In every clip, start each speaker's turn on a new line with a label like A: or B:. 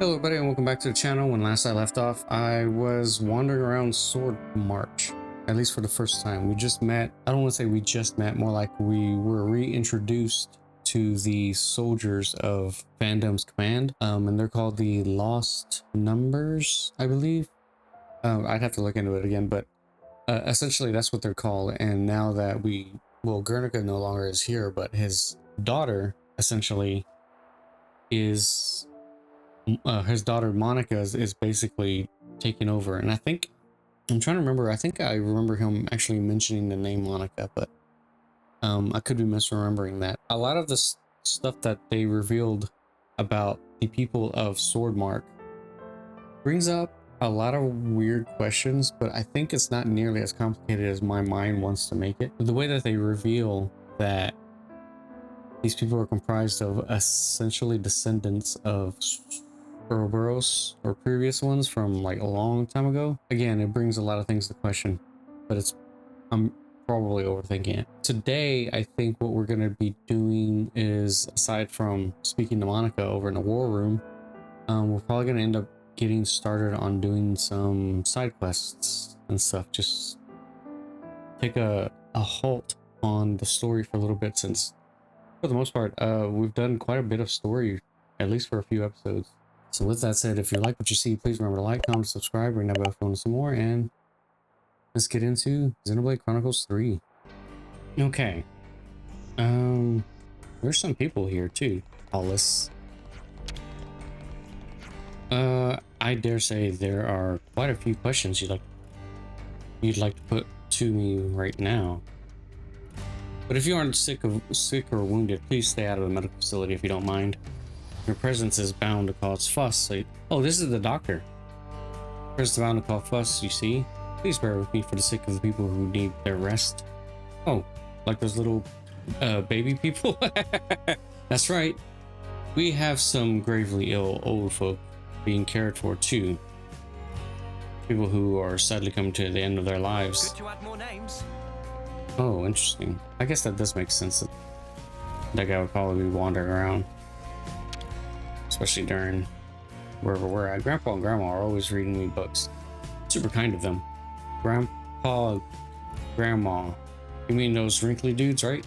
A: Hello everybody and welcome back to the channel. When last I left off, I was wandering around Sword March, at least for the first time. We just met, I don't want to say we just met, more like we were reintroduced to the soldiers of Vandham's command, and they're called the Lost Numbers, I believe. I'd have to look into it again, but essentially that's what they're called. And now that Guernica no longer is here, but his daughter essentially is his daughter Monica is basically taking over. And I'm trying to remember, I think I remember him actually mentioning the name Monica, but I could be misremembering that. A lot of the stuff that they revealed about the people of Swordmark brings up a lot of weird questions, but I think it's not nearly as complicated as my mind wants to make it. The way that they reveal that these people are comprised of essentially descendants of Ouroboros or previous ones from like a long time ago. Again, it brings a lot of things to question, but I'm probably overthinking it. Today, I think what we're going to be doing is, aside from speaking to Monica over in the war room, we're probably going to end up getting started on doing some side quests and stuff. Just take a halt on the story for a little bit, since for the most part, we've done quite a bit of story, at least for a few episodes. So with that said, if you like what you see, please remember to like, comment, subscribe, ring that bell if you want some more, and let's get into Xenoblade Chronicles 3. Okay. There's some people here too, Hollis. I dare say there are quite a few questions you'd like to put to me right now. But if you aren't sick or wounded, please stay out of the medical facility if you don't mind. Your presence is bound to cause fuss. So oh, this is the doctor. Presence is bound to cause fuss, you see. Please bear with me for the sake of the people who need their rest. Oh, like those little baby people? That's right. We have some gravely ill old folk being cared for too. People who are sadly coming to the end of their lives.
B: Good to add more names.
A: Oh, interesting. I guess that does make sense. That guy would probably be wandering around, especially during wherever we're at. Grandpa and Grandma are always reading me books. Super kind of them. Grandpa, Grandma. You mean those wrinkly dudes, right?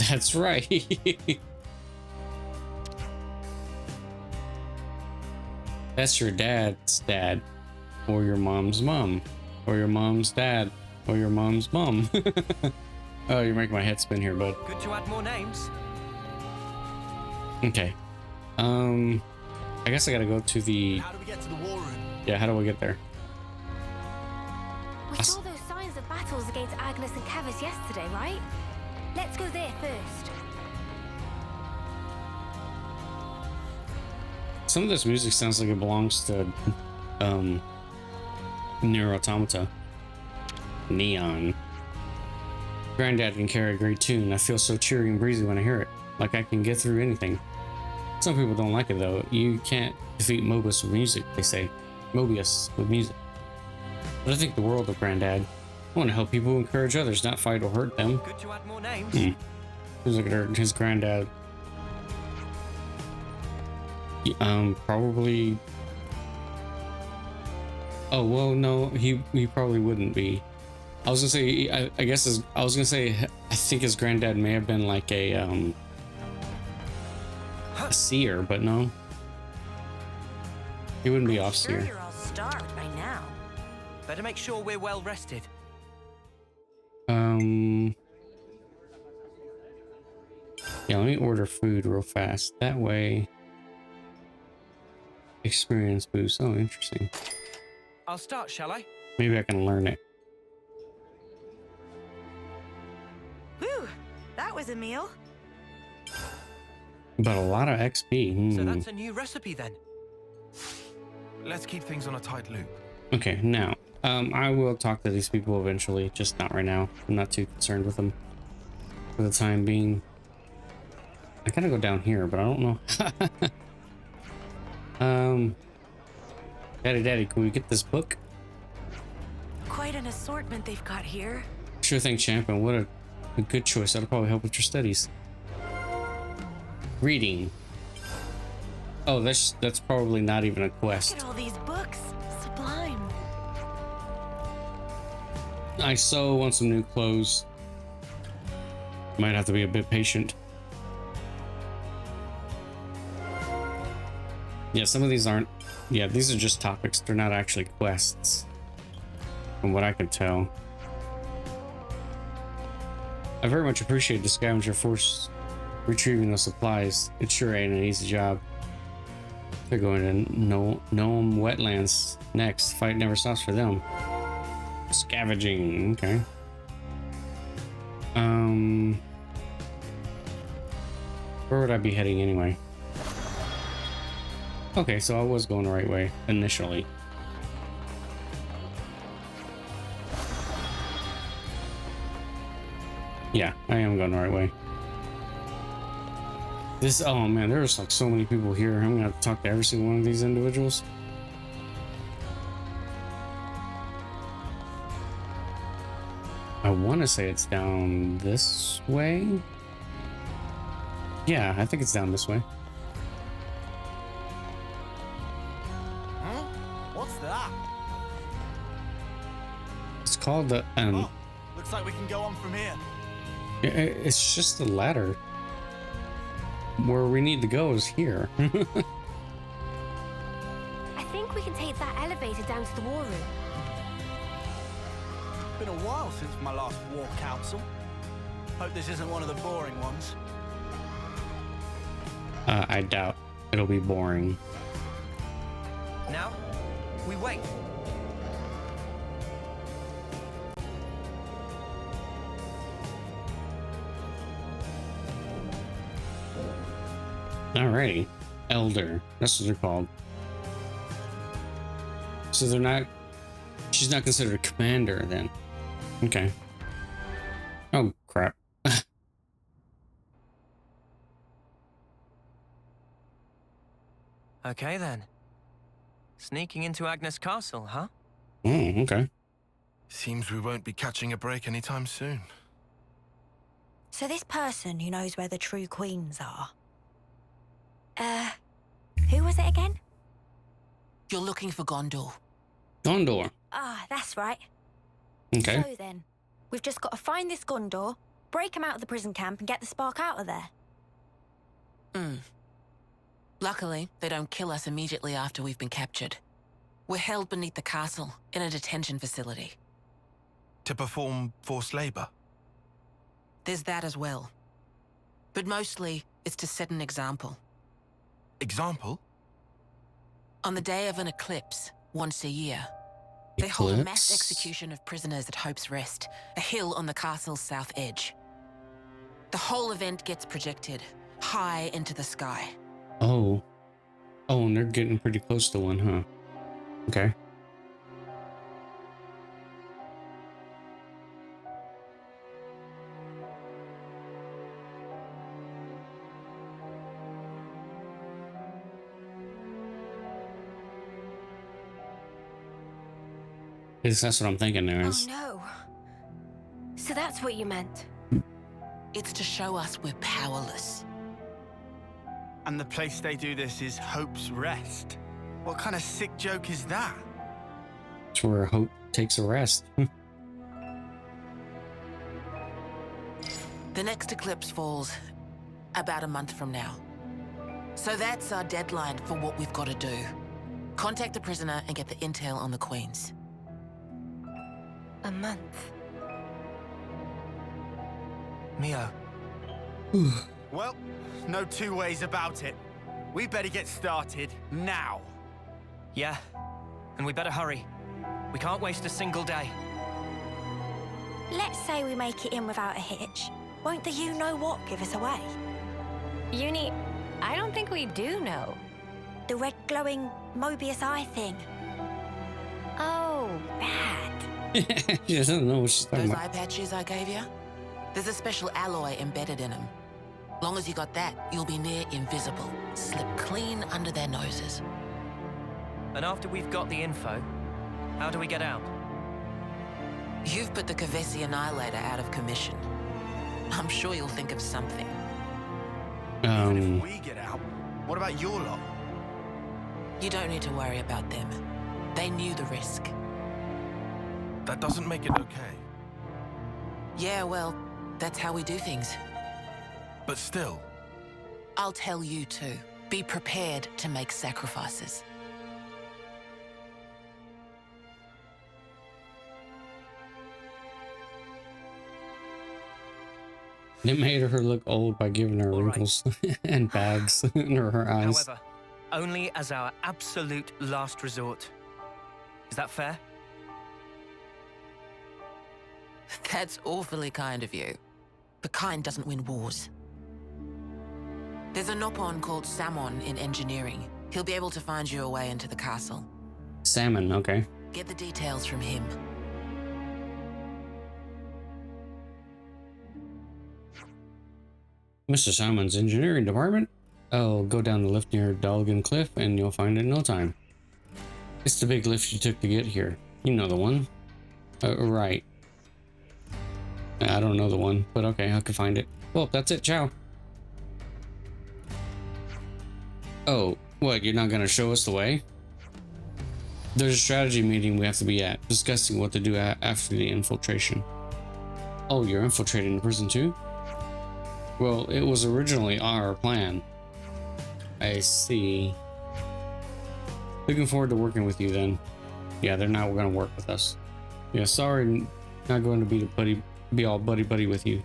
A: That's right. That's your dad's dad, or your mom's mom, or your mom's dad, or your mom's mom. Oh, you're making my head spin here, bud.
B: Good to add more names.
A: Okay. I guess I gotta go to the...
B: How do we get to the war room?
A: Yeah, how do we get there?
C: We saw those signs of battles against Agnus and Keves yesterday, right? Let's go there first.
A: Some of this music sounds like it belongs to Nier Automata. Neon. Granddad can carry a great tune. I feel so cheery and breezy when I hear it, like I can get through anything. Some people don't like it though. You can't defeat Mobius with music, they say. Mobius with music. But I think the world of Granddad. I want to help people, encourage others, not fight or hurt them.
B: Good to add more names.
A: Who's looking at his granddad? Probably. Oh well, no, he probably wouldn't be. I was gonna say, I guess I was gonna say, I think his granddad may have been like a seer, but no, he wouldn't be off seer.
D: Sure, you're all starved by now.
B: Better make sure we're well rested.
A: Yeah, let me order food real fast. That way, experience boost. Oh, interesting.
B: I'll start, shall I?
A: Maybe I can learn it.
D: Whew, that was a meal.
A: But a lot of XP.
B: So that's a new recipe then. Let's keep things on a tight loop.
A: Okay, now, I will talk to these people eventually, just not right now. I'm not too concerned with them for the time being. I gotta go down here, but I don't know. Daddy, can we get this book?
D: Quite an assortment they've got here.
A: Sure thing, champ, and what a good choice. That'll probably help with your studies. Reading. Oh, that's probably not even a
D: Look
A: quest.
D: at all these books. Sublime.
A: I so want some new clothes. Might have to be a bit patient. Yeah, some of these aren't. Yeah, these are just topics. They're not actually quests, from what I could tell. I very much appreciate the scavenger force retrieving those supplies. It sure ain't an easy job. They're going to Noam wetlands next. Fight never stops for them. Scavenging, okay. Where would I be heading anyway? Okay, so I was going the right way initially. Yeah, I am going the right way. This, oh man, there's like so many people here. I'm gonna have to talk to every single one of these individuals. I want to say it's down this way. Yeah, I think it's down this way.
E: Huh? What's that?
A: It's called the
E: Oh, looks like we can go on from here.
A: it's just a ladder. Where we need to go is here.
C: I think we can take that elevator down to the war room.
E: Been a while since my last war council. Hope this isn't one of the boring ones.
A: I doubt it'll be boring.
B: Now, we wait.
A: Alrighty. Elder. That's what they're called. So they're not... She's not considered a commander then. Okay. Oh, crap.
B: Okay then. Sneaking into Agnus Castle, huh?
A: Oh, okay.
B: Seems we won't be catching a break anytime soon.
D: So this person who knows where the true queens are. Who was it again?
F: You're looking for Gondor.
A: Gondor.
D: Ah, that's right.
A: Okay.
D: So then, we've just got to find this Gondor, break him out of the prison camp and get the spark out of there.
F: Luckily, they don't kill us immediately after we've been captured. We're held beneath the castle, in a detention facility.
B: To perform forced labor?
F: There's that as well. But mostly, it's to set an example.
B: Example?
F: On the day of an eclipse, once a year, they hold a mass
A: Eclipse?
F: execution of prisoners at Hope's Rest, a hill on the castle's south edge. The whole event gets projected, high into the sky.
A: Oh. Oh, and they're getting pretty close to one, huh? Okay. That's what I'm thinking there
C: Oh
A: is.
C: no. So that's what you meant.
F: It's to show us we're powerless.
E: And the place they do this is Hope's Rest. What kind of sick joke is that?
A: It's where Hope takes a rest.
F: The next eclipse falls about a month from now. So that's our deadline for what we've got to do. Contact the prisoner and get the intel on the queens.
C: A month.
B: Mio,
E: Well, no two ways about it. We better get started now.
B: yeah, and we better hurry. We can't waste a single day.
D: Let's say we make it in without a hitch. Won't the you-know-what give us away?
C: Uni, I don't think we do know.
D: The red glowing Mobius eye thing.
C: Oh, that.
A: She doesn't know what she's talking
F: Those
A: about.
F: eye patches I gave you? There's a special alloy embedded in them. Long as you got that, you'll be near invisible. Slip clean under their noses.
B: And after we've got the info, how do we get out?
F: You've put the Keves Annihilator out of commission. I'm sure you'll think of something.
E: Even if we get out, what about your lot?
F: You don't need to worry about them. They knew the risk.
B: That doesn't make it okay.
F: Yeah, well, that's how we do things.
B: But still,
F: I'll tell you too. Be prepared to make sacrifices.
A: It made her look old by giving her
G: All right.
A: wrinkles and bags in her eyes.
G: However, only as our absolute last resort. Is that fair?
F: That's awfully kind of you. But kind doesn't win wars. There's a Nopon called Samon in engineering. He'll be able to find you a way into the castle.
A: Salmon, okay.
F: Get the details from him.
A: Mr. Simon's engineering department? I'll go down the lift near Dolgan Cliff and you'll find it in no time. It's the big lift you took to get here. You know the one. Right. I don't know the one, but okay, I can find it. Well, that's it. Ciao. Oh, what? You're not gonna show us the way? There's a strategy meeting we have to be at, discussing what to do after the infiltration. Oh, you're infiltrating the prison too? Well, it was originally our plan. I see. Looking forward to working with you then. Yeah, they're not gonna work with us. Yeah, sorry, not going to be all buddy with you.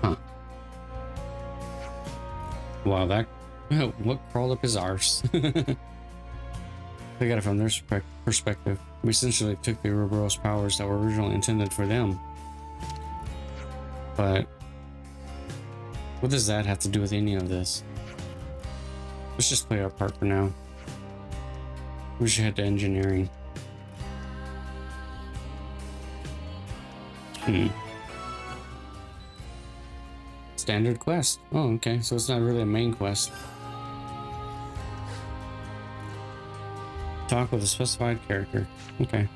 A: Huh. Wow, that what crawled up his arse. They got it from their perspective. We essentially took the Ouroboros powers that were originally intended for them. But what does that have to do with any of this? Let's just play our part for now. We should head to engineering. Standard quest. Oh, okay. So it's not really a main quest. Talk with a specified character. Okay.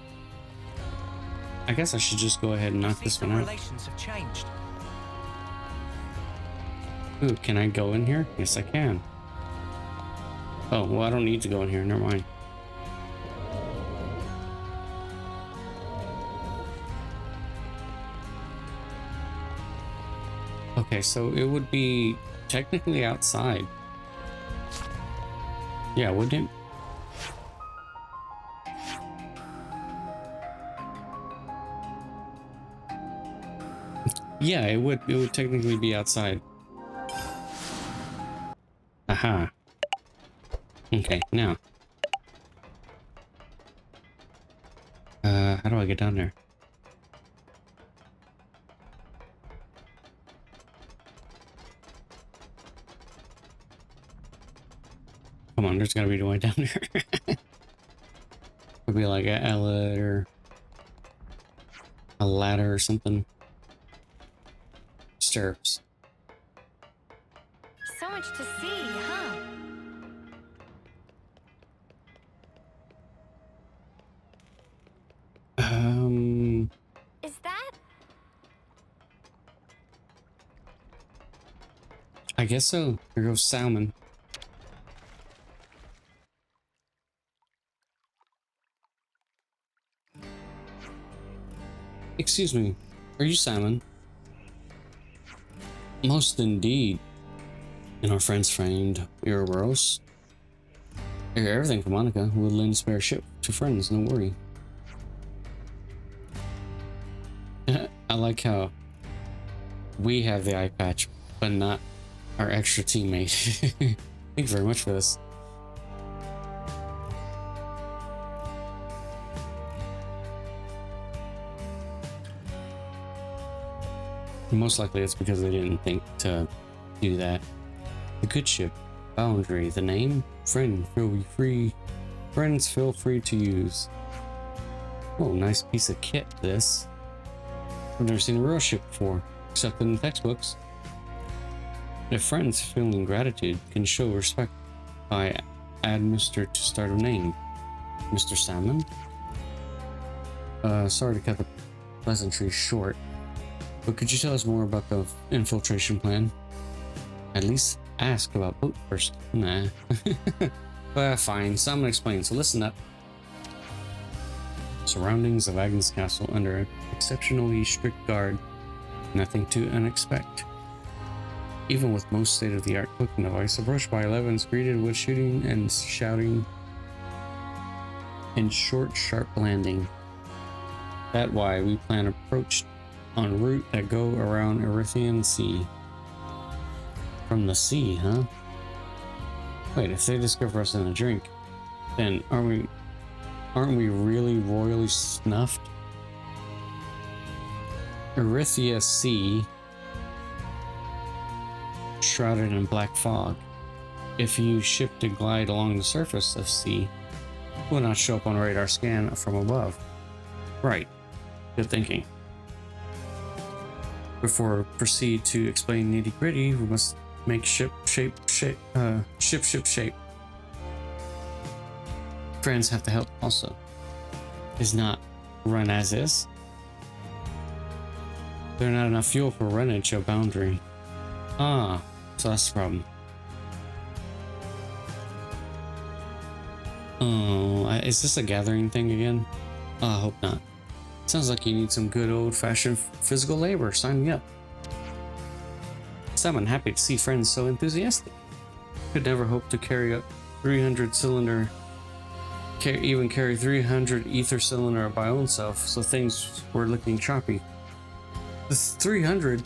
A: I guess I should just go ahead and knock this one out.
G: Relations have changed.
A: Ooh, can I go in here? Yes, I can. Oh, well, I don't need to go in here. Never mind. Okay, so it would be technically outside. Yeah, wouldn't it? Yeah, it would technically be outside. Aha. Okay, now. How do I get down there? Come on, there's gotta be a way down there. Could be like a ladder or something. Stirrups.
C: So much to see, huh? Is that?
A: I guess so. Here goes Salmon. Excuse me, are you Salmon? Most indeed. And our friends framed Ouroboros. I hear everything from Monica. We'll lend a spare ship to friends, don't worry. I like how we have the eye patch, but not our extra teammate. Thank you very much for this. Most likely it's because they didn't think to do that. The good ship, Boundary, the name, friend, feel free. Friends feel free to use. Oh, nice piece of kit, this. I've never seen a real ship before, except in the textbooks. If friends feeling gratitude can show respect by add Mr. to start a name. Mr. Salmon? Sorry to cut the pleasantry short, but could you tell us more about the infiltration plan? At least ask about boat first. Nah. But fine, Simon explains, so listen up. Surroundings of Agnus Castle under exceptionally strict guard. Nothing to unexpect. Even with most state-of-the-art cooking device, approached by 11s greeted with shooting and shouting and short, sharp landing. That why we plan approach on route that go around Erythian Sea. From the sea, huh? Wait, if they discover us in a drink, then aren't we really royally snuffed? Erythia Sea, shrouded in black fog. If you ship to glide along the surface of sea, it will not show up on radar scan from above. Right. Good thinking. Before we proceed to explain nitty gritty, we must make ship shape. Friends have to help also. Is not run as is. There's not enough fuel for runnage of boundary. Ah, so that's the problem. Oh, is this a gathering thing again? I hope not. Sounds like you need some good old-fashioned physical labor. Sign me up. Simon, happy to see friends so enthusiastic. Could never hope to carry up 300 cylinder, even carry 300 ether cylinder by own self, so things were looking choppy. The 300?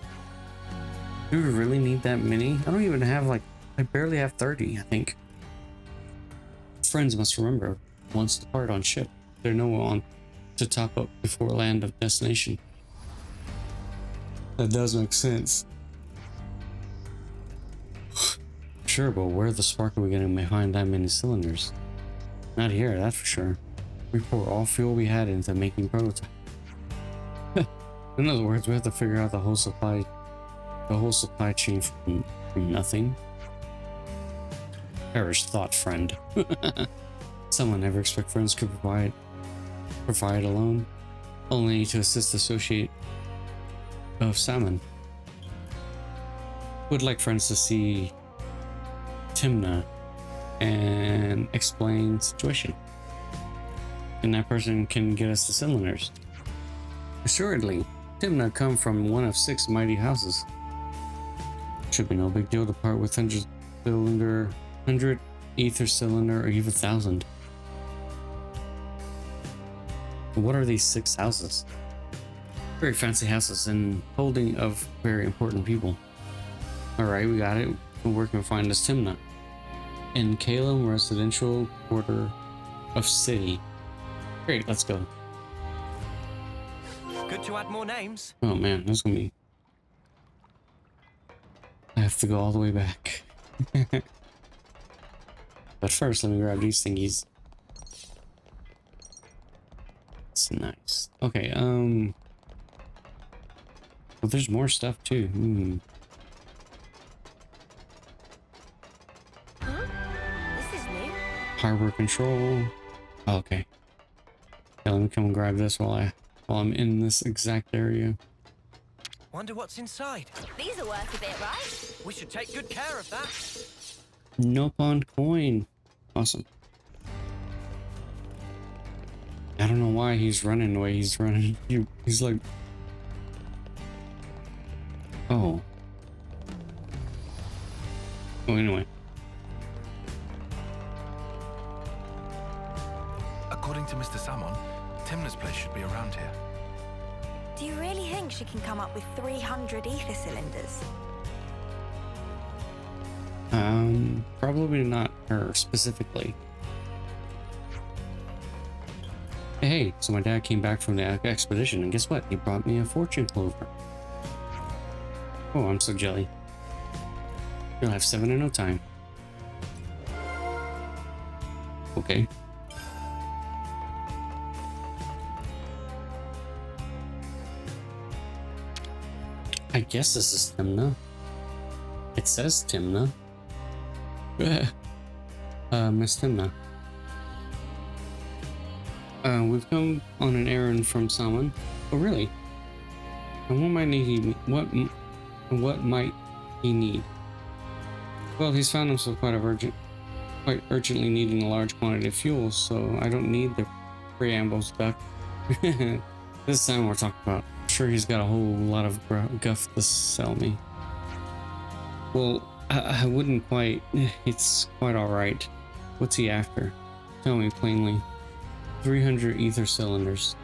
A: Do we really need that many? I don't even have I barely have 30, I think. Friends must remember, once depart on ship, there no one to top up before land of destination. That does make sense. Sure, but where the spark are we gonna find that many cylinders? Not here, that's for sure. We pour all fuel we had into making prototype. In other words, we have to figure out the whole supply chain from nothing. Perish thought, friend. Someone never expect friends could provide alone, only to assist associate of Salmon. Would like friends to see Timna and explain situation. And that person can get us the cylinders. Assuredly, Timna come from one of 6 mighty houses. Should be no big deal to part with 100 ether cylinder, or even 1,000. What are these 6 houses? Very fancy houses and holding of very important people. Alright, we got it. Where can we find this Timna? In Calum residential quarter of city. Great, let's go.
G: Good to add more names.
A: Oh man, this is gonna be... I have to go all the way back. But first, let me grab these thingies. It's nice. Okay, well, there's more stuff too.
D: Huh? This is new.
A: Harbor control. Oh, okay. Yeah, let me come and grab this while I'm in this exact area.
G: Wonder what's inside.
D: These are worth a bit, right?
G: We should take good care of that.
A: Nopon coin. Awesome. I don't know why he's running the way he's running. He's like... Oh. Oh, anyway.
B: According to Mr. Salmon, Timna's place should be around here.
D: Do you really think she can come up with 300 ether cylinders?
A: Probably not her specifically. Hey, so my dad came back from the expedition, and guess what? He brought me a fortune clover. Oh, I'm so jelly. You'll have 7 in no time. Okay. I guess this is Timna. It says Timna. Miss Timna. We've come on an errand from someone. Oh, really? And what might he need? What might he need? Well, he's found himself quite urgently needing a large quantity of fuel, so I don't need the preambles, Duck. This is time we're talking about. I'm sure he's got a whole lot of guff to sell me. Well, I wouldn't quite. It's quite alright. What's he after? Tell me plainly. 300 ether cylinders.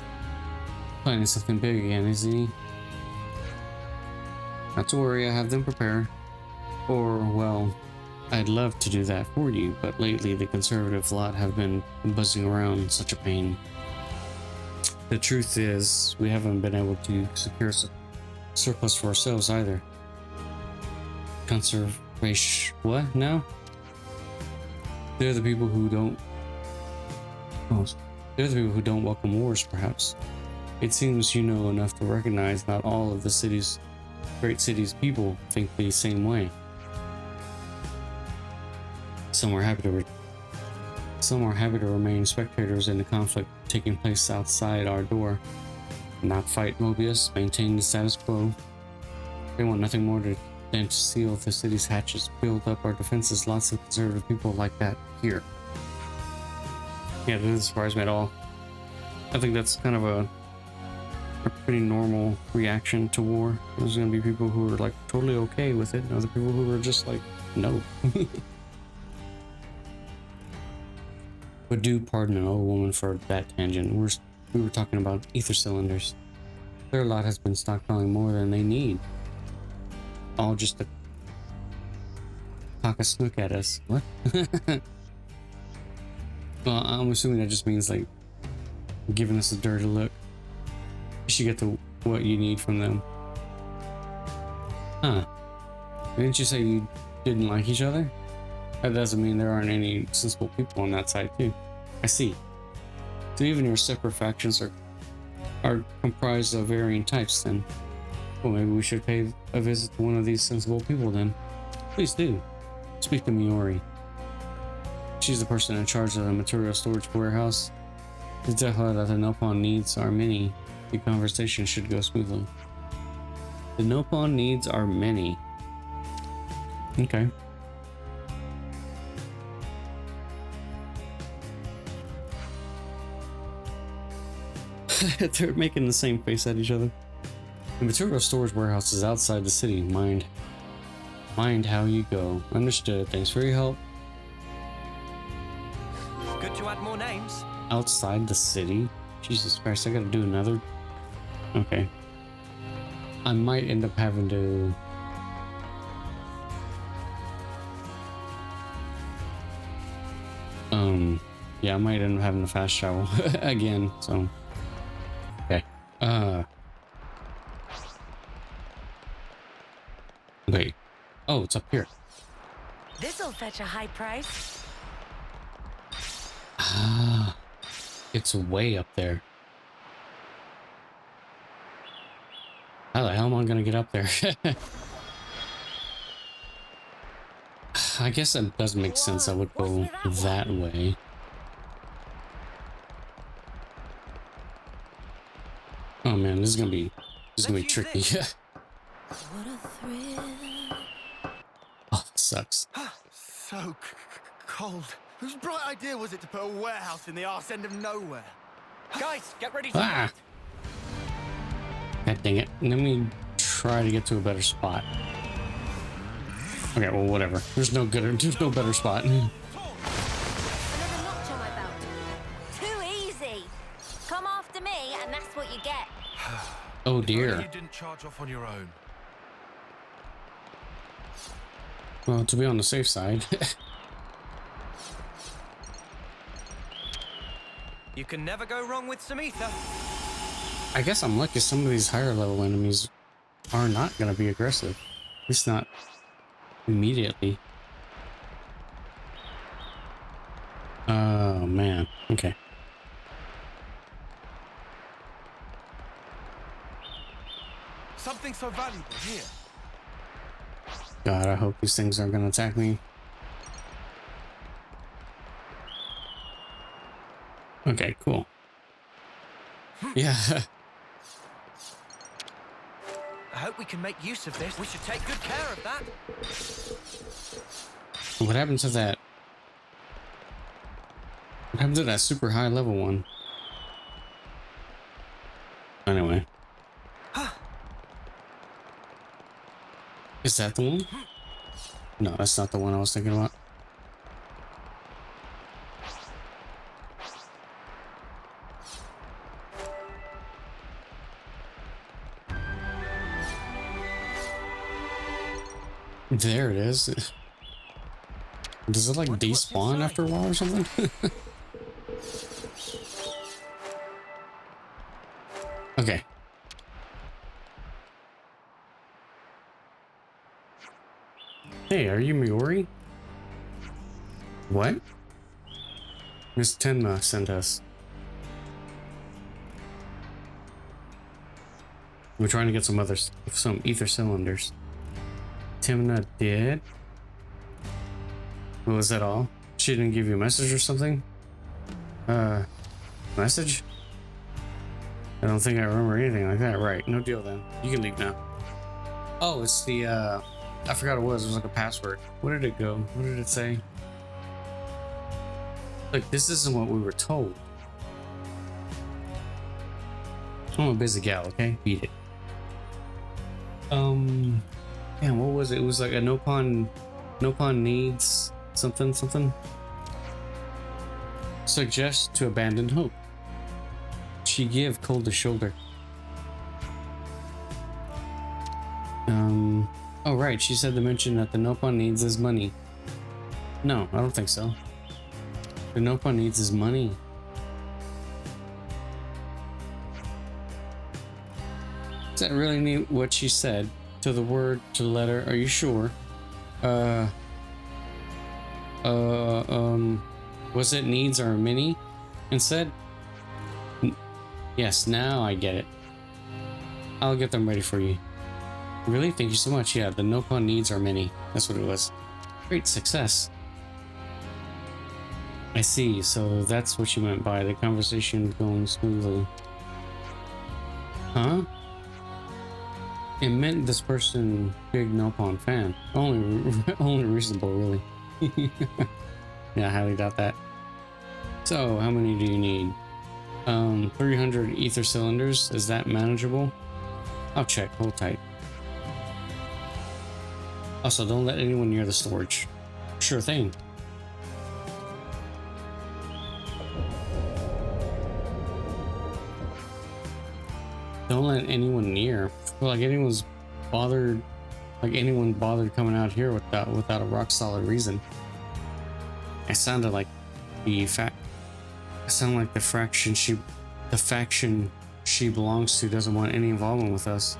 A: Planning something big again, isn't he? Not to worry, I have them prepared. Or, well, I'd love to do that for you, but lately the conservative lot have been buzzing around, such a pain. The truth is, we haven't been able to secure surplus for ourselves either. Conservation... what now? They're the people who don't... oh, they're the people who don't welcome wars, perhaps. It seems you know enough to recognize not all of the great city's people think the same way. Some are happy to remain spectators in the conflict taking place outside our door. Not fight Mobius, maintain the status quo. They want nothing more than to seal the city's hatches, build up our defenses. Lots of conservative people like that here. Yeah, that doesn't surprise me at all. I think that's kind of a pretty normal reaction to war. There's gonna be people who are like totally okay with it, and other people who are just like, no. But do pardon an old woman for that tangent. We were talking about ether cylinders. Their lot has been stockpiling more than they need. All just to cock a snook at us. What? Well, I'm assuming that just means like giving us a dirty look. You should get to what you need from them. Huh. Didn't you say you didn't like each other? That doesn't mean there aren't any sensible people on that side too. I see. So even your separate factions are comprised of varying types then. Well, maybe we should pay a visit to one of these sensible people then. Please do. Speak to Miori. She's the person in charge of the material storage warehouse. Tell her that the Nopon needs are many. The conversation should go smoothly. The Nopon needs are many. Okay. They're making the same face at each other. The material storage warehouse is outside the city. Mind how you go. Understood. Thanks for your help.
G: Good to add more names.
A: Outside the city? Jesus Christ, I gotta do another. Okay. I might end up having to... yeah, I might end up having to fast travel again, so... okay. Wait. Oh, it's up here.
D: This'll fetch a high price.
A: Ah, it's way up there. How the hell am I gonna get up there? I guess that does make sense. I would go that way. Oh man, this is gonna be tricky.
D: What a thrill.
A: Oh, that sucks.
E: So cold. Whose bright idea was it to put a warehouse in the arse end of nowhere?
G: Guys, get ready to
A: Ah! God dang it. Let me try to get to a better spot. Okay, well, whatever. There's no better spot.
C: Another notch on my belt.
D: Too easy. Come after me, and that's what you get.
A: Oh
B: Only
A: dear.
B: you didn't charge off on your own.
A: Well, to be on the safe side.
G: You can never go wrong with some ether.
A: I guess I'm lucky some of these higher level enemies are not going to be aggressive. At least not immediately. Oh, man. Okay.
B: Something so valuable here.
A: God, I hope these things aren't going to attack me. Okay, cool. Yeah.
G: I hope we can make use of this. We should take good care of that.
A: What happened to that? What happened to that super high level one? Anyway. Is that the one? No, that's not the one I was thinking about. There it is. Does it like despawn after a while or something? Okay. Hey, are you Miori? What? Miss Tenma sent us. We're trying to get some ether cylinders. Timna did? Well, was that all? She didn't give you a message or something? Message? I don't think I remember anything like that. Right, no deal then. You can leave now. Oh, it's the, I forgot what it was. It was like a password. Where did it go? What did it say? Like, this isn't what we were told. I'm a busy gal, okay? Beat it. Damn, what was it? It was like a Nopon needs something. Suggest to abandon hope. She give cold the shoulder. Oh right, she said to mention that the Nopon needs is money. No, I don't think so. The Nopon needs is money. Is that really what she said? To the word, to the letter, are you sure? Was it needs or many instead? Yes, now I get it. I'll get them ready for you. Really? Thank you so much. Yeah, the Nopon needs are many. That's what it was. Great success. I see, so that's what you meant by the conversation going smoothly. Huh? It meant this person big Nopon fan. Only reasonable, really. Yeah, I highly doubt that. So, how many do you need? 300 ether cylinders. Is that manageable? I'll check. Hold tight. Also, don't let anyone near the storage. Sure thing. Don't let anyone near. Well, like anyone bothered coming out here without a rock solid reason. I sounded like the faction she belongs to doesn't want any involvement with us.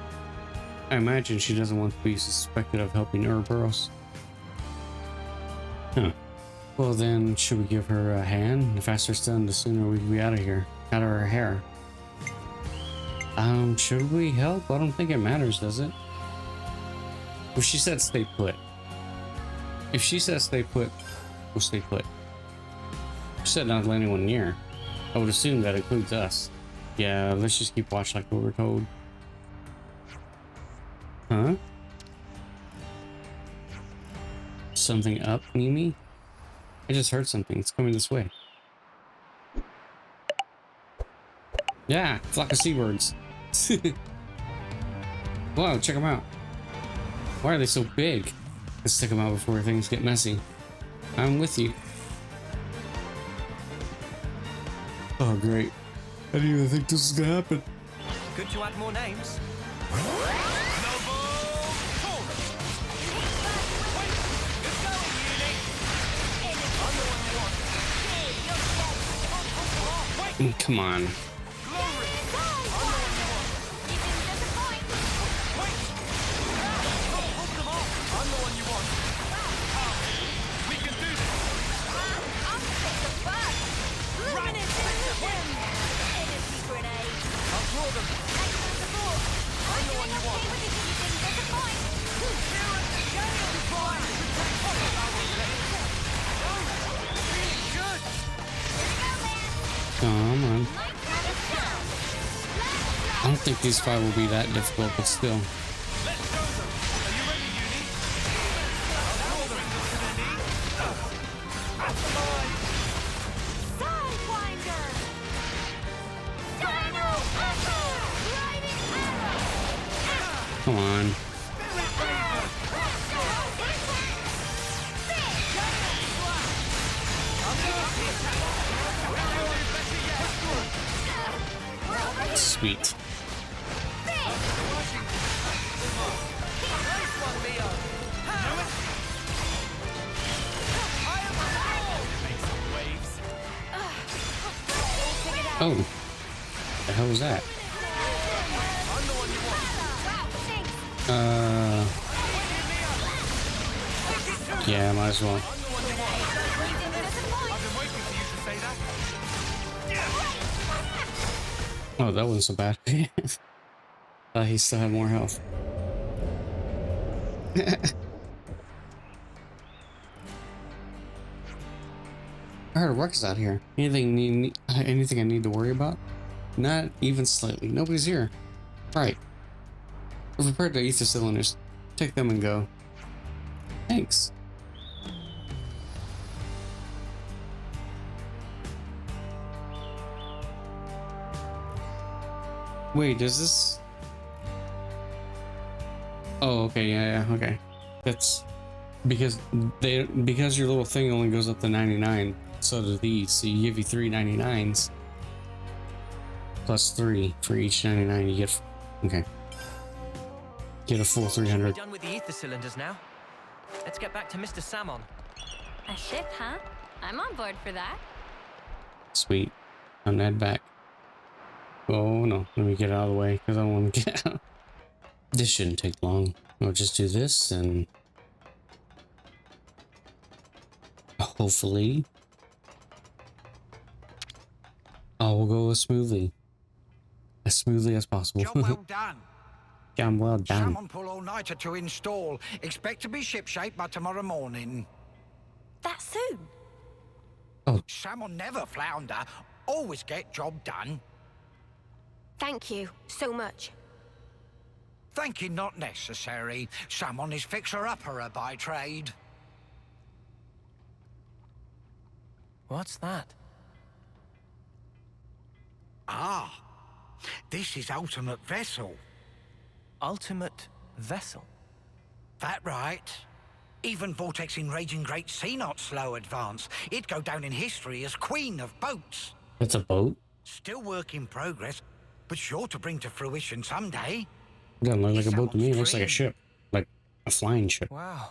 A: I imagine she doesn't want to be suspected of helping Ouroboros. Huh. Well then, should we give her a hand? The faster it's done, the sooner we can be out of here. Out of her hair. Should we help? I don't think it matters, does it? Well, she said stay put. If she says stay put, we'll stay put. She said not to let anyone near. I would assume that includes us. Yeah, let's just keep watch like what we're told. Huh? Something up, Mimi? I just heard something. It's coming this way. Yeah, flock of seabirds. Wow, check them out. Why are they so big? Let's take them out before things get messy. I'm with you. Oh, great. I didn't even think this was gonna happen.
G: Good to add more names.
A: Come on. Come on. I don't think these 5 will be that difficult, but still. Come on. Sweet. Oh, the hell was that? Yeah, might as well. Oh, that wasn't so bad. He still had more health. I heard a ruckus out here. Anything I need to worry about? Not even slightly. Nobody's here. Right. We're prepared to ether cylinders. Take them and go. Thanks. Wait, does this... Oh, okay, yeah, okay. That's because your little thing only goes up to 99. So do these. So you give you 3 99s plus 3 for each 99. You get get a full 300.
G: We're done with the ether cylinders now. Let's get back to Mr. Salmon.
C: A ship, huh? I'm on board for that.
A: Sweet. I'm head back. Oh no, let me get out of the way because I don't want to get out. This shouldn't take long. I'll just do this and hopefully all will go as smoothly as possible.
H: Job well done.
A: Job well done.
H: Salmon pull all-nighter to install. Expect to be shipshape by tomorrow morning.
D: That soon?
H: Salmon never flounder. Always get job done.
D: Thank you so much.
H: Thank you not necessary. Salmon is fixer-upper by trade.
G: What's that?
H: Ah, this is ultimate vessel.
G: Ultimate vessel?
H: That right. Even vortexing raging great sea not slow advance. It'd go down in history as queen of boats.
A: It's a boat?
H: Still work in progress, but sure to bring to fruition someday.
A: Doesn't look like a boat to me. It looks like a ship. Like a flying ship.
G: Wow.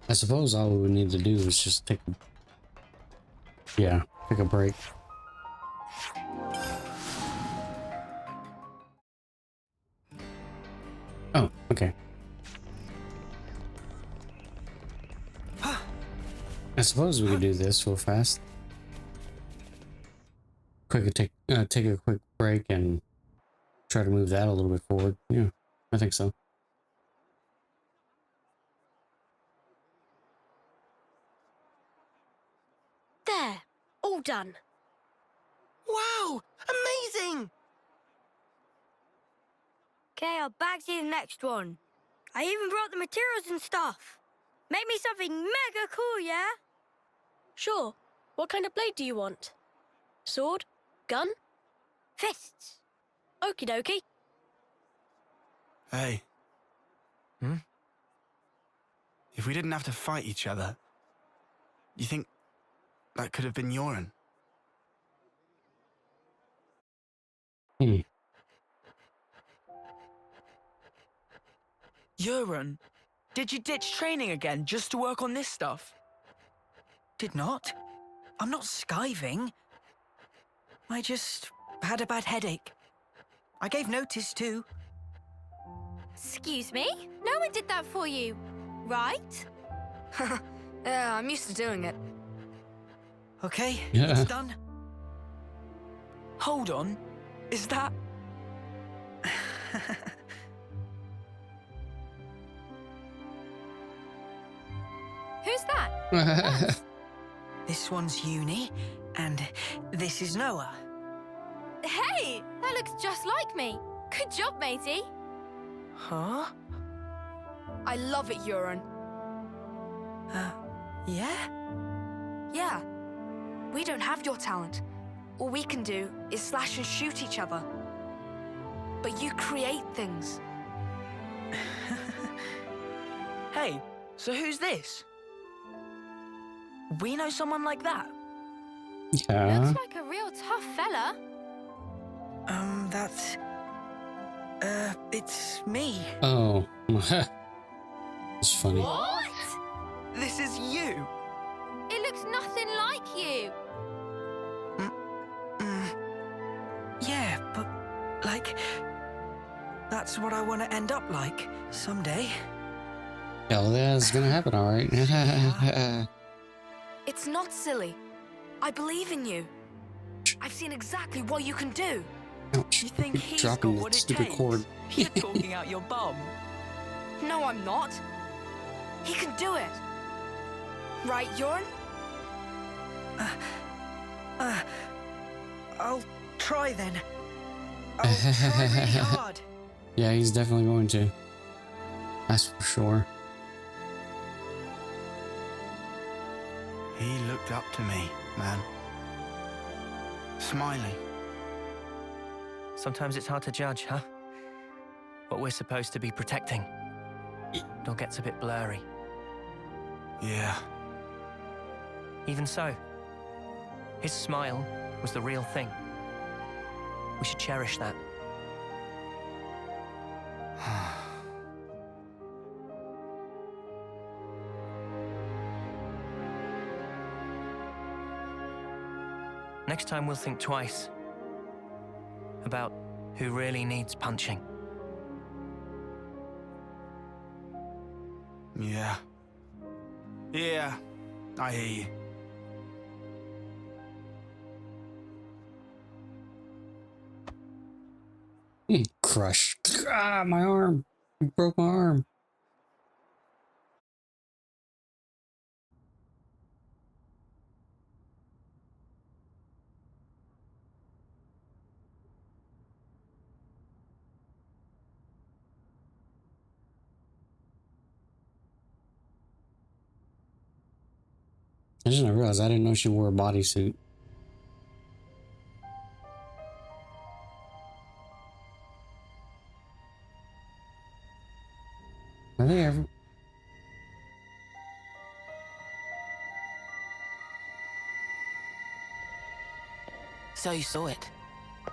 A: I suppose all we would need to do is just take a break. Oh, okay. I suppose we could do this real fast. Take a quick break and try to move that a little bit forward. Yeah, I think so.
D: There. All done.
F: Wow! Amazing!
D: Okay, I'll bag you the next one. I even brought the materials and stuff. Make me something mega cool, yeah?
I: Sure. What kind of blade do you want? Sword? Gun?
D: Fists.
I: Okie dokie.
E: Hey. If we didn't have to fight each other, you think that could have been Yoren?
J: Yoren, did you ditch training again just to work on this stuff?
K: Did not. I'm not skiving. I just had a bad headache. I gave notice too.
C: Excuse me? No one did that for you, right?
D: Yeah, I'm used to doing it.
K: Okay,
A: Yeah.
K: it's done.
J: Hold on. Is that...
C: Who's that?
K: This one's Uni, and this is Noah.
C: Hey, that looks just like me. Good job, matey.
K: Huh?
J: I love it, Euron.
K: Yeah?
J: Yeah. We don't have your talent. All we can do is slash and shoot each other. But you create things.
K: Hey, so who's this? We know someone like that?
A: Yeah.
C: Looks like a real tough fella.
K: That's... it's me.
A: Oh. It's funny.
C: What?
K: This is you.
C: It looks nothing like you.
K: Yeah, but, like... That's what I want to end up like, someday.
A: Yeah, well, that's gonna happen, alright.
J: It's not silly. I believe in you. I've seen exactly what you can do.
A: Ouch.
K: You think he's
A: Dropping
K: got
A: the
K: what it
A: stupid
K: takes?
A: cord.
K: You're talking out your bum.
J: No, I'm not. He can do it. Right, Euron?
K: I'll try then. I'll try really hard.
A: Yeah, he's definitely going to. That's for sure.
E: He looked up to me, man. Smiling.
G: Sometimes it's hard to judge, huh? What we're supposed to be protecting. It all gets a bit blurry.
E: Yeah.
G: Even so, his smile was the real thing. We should cherish that. Next time we'll think twice about who really needs punching.
E: Yeah. Yeah, I hear you.
A: Crush. Ah, my arm. You broke my arm. I just realized I didn't know she wore a bodysuit. Are they ever?
F: So you saw it?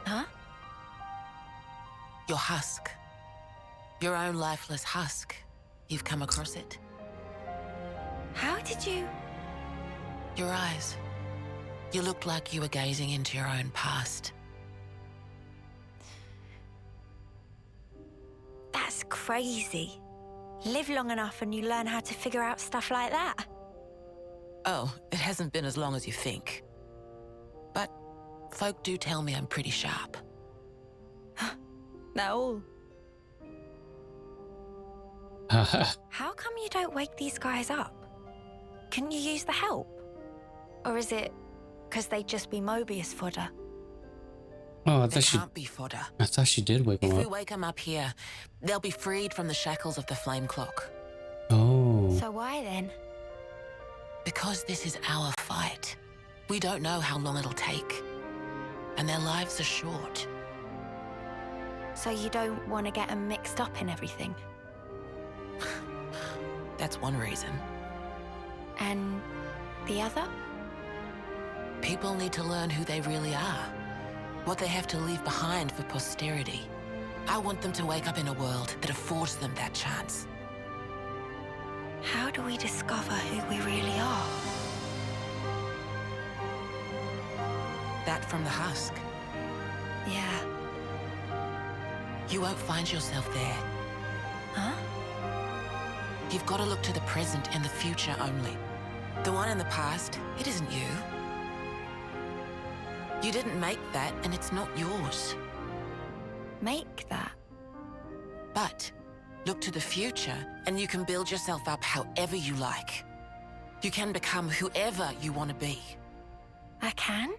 C: Huh?
F: Your husk. Your own lifeless husk. You've come across it.
C: How did you...
F: Your eyes. You looked like you were gazing into your own past.
D: That's crazy. Live long enough and you learn how to figure out stuff like that.
F: Oh, it hasn't been as long as you think. But folk do tell me I'm pretty sharp.
D: No.
A: Haha.
D: How come you don't wake these guys up? Couldn't you use the help? Or is it because they'd just be Mobius fodder?
A: Oh, I
F: They
A: thought she.
F: can't be fodder.
A: I thought she did wake
F: If
A: him
F: we
A: up.
F: wake them up here, they'll be freed from the shackles of the flame clock.
A: Oh.
D: So why then?
F: Because this is our fight. We don't know how long it'll take. And their lives are short.
D: So you don't want to get them mixed up in everything?
F: That's one reason.
D: And the other?
F: People need to learn who they really are. What they have to leave behind for posterity. I want them to wake up in a world that affords them that chance.
D: How do we discover who we really are?
F: That from the husk.
D: Yeah.
F: You won't find yourself there.
D: Huh?
F: You've got to look to the present and the future only. The one in the past, it isn't you. You didn't make that, and it's not yours.
D: Make that?
F: But look to the future, and you can build yourself up however you like. You can become whoever you want to be.
D: I can?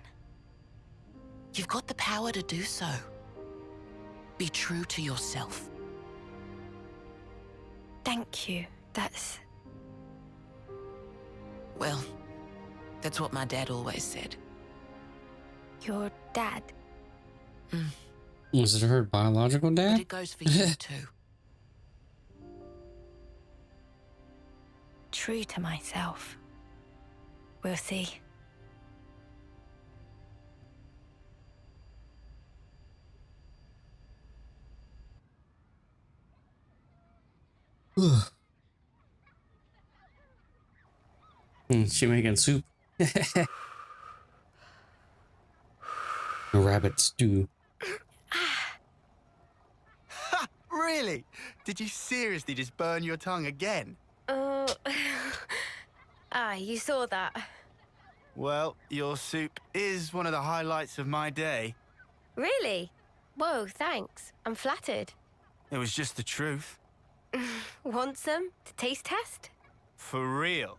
F: You've got the power to do so. Be true to yourself.
D: Thank you. That's...
F: Well, that's what my dad always said.
D: Your dad?
A: Was it her biological
F: But
A: dad?
F: it goes for you too.
D: True to myself. We'll see.
A: She making soup. A rabbit stew.
E: Ha! Really? Did you seriously just burn your tongue again?
C: Oh. You saw that.
E: Well, your soup is one of the highlights of my day.
C: Really? Whoa, thanks. I'm flattered.
E: It was just the truth.
C: Want some to taste test?
E: For real.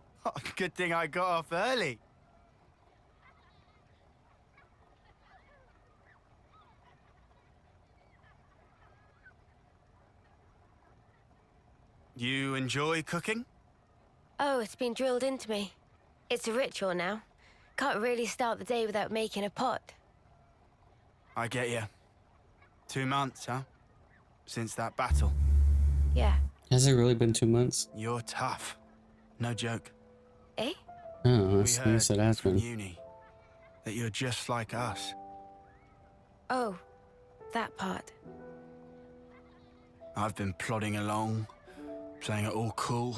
E: Good thing I got off early. You enjoy cooking?
C: Oh, it's been drilled into me. It's a ritual now. Can't really start the day without making a pot.
E: I get you. 2 months, huh? Since that battle.
C: Yeah.
A: Has it really been 2 months?
E: You're tough. No joke.
C: Eh?
A: Oh,
E: We
A: yes, it
E: heard
A: has
E: from
A: been.
E: uni that you're just like us.
C: Oh, that part.
E: I've been plodding along, playing it all cool.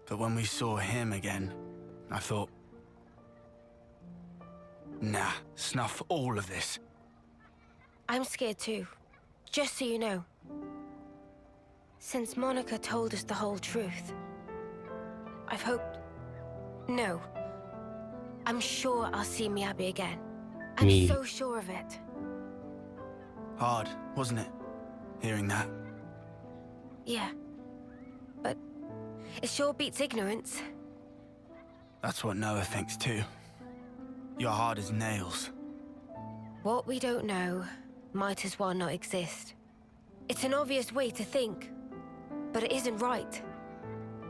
E: But when we saw him again, I thought, nah, snuff all of this.
C: I'm scared too. Just so you know. Since Monica told us the whole truth, I've hoped... No. I'm sure I'll see Miyabi again. I'm so sure of it.
E: Hard, wasn't it? Hearing that.
C: Yeah. But it sure beats ignorance.
E: That's what Noah thinks too. You're hard as nails.
C: What we don't know might as well not exist. It's an obvious way to think, but it isn't right.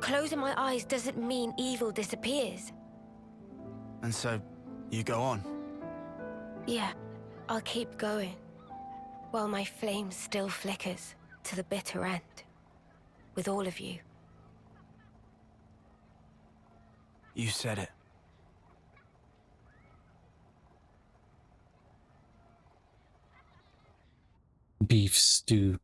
C: Closing my eyes doesn't mean evil disappears.
E: And so, you go on.
C: Yeah, I'll keep going, while my flame still flickers to the bitter end, with all of you.
E: You said it.
A: Beef stew.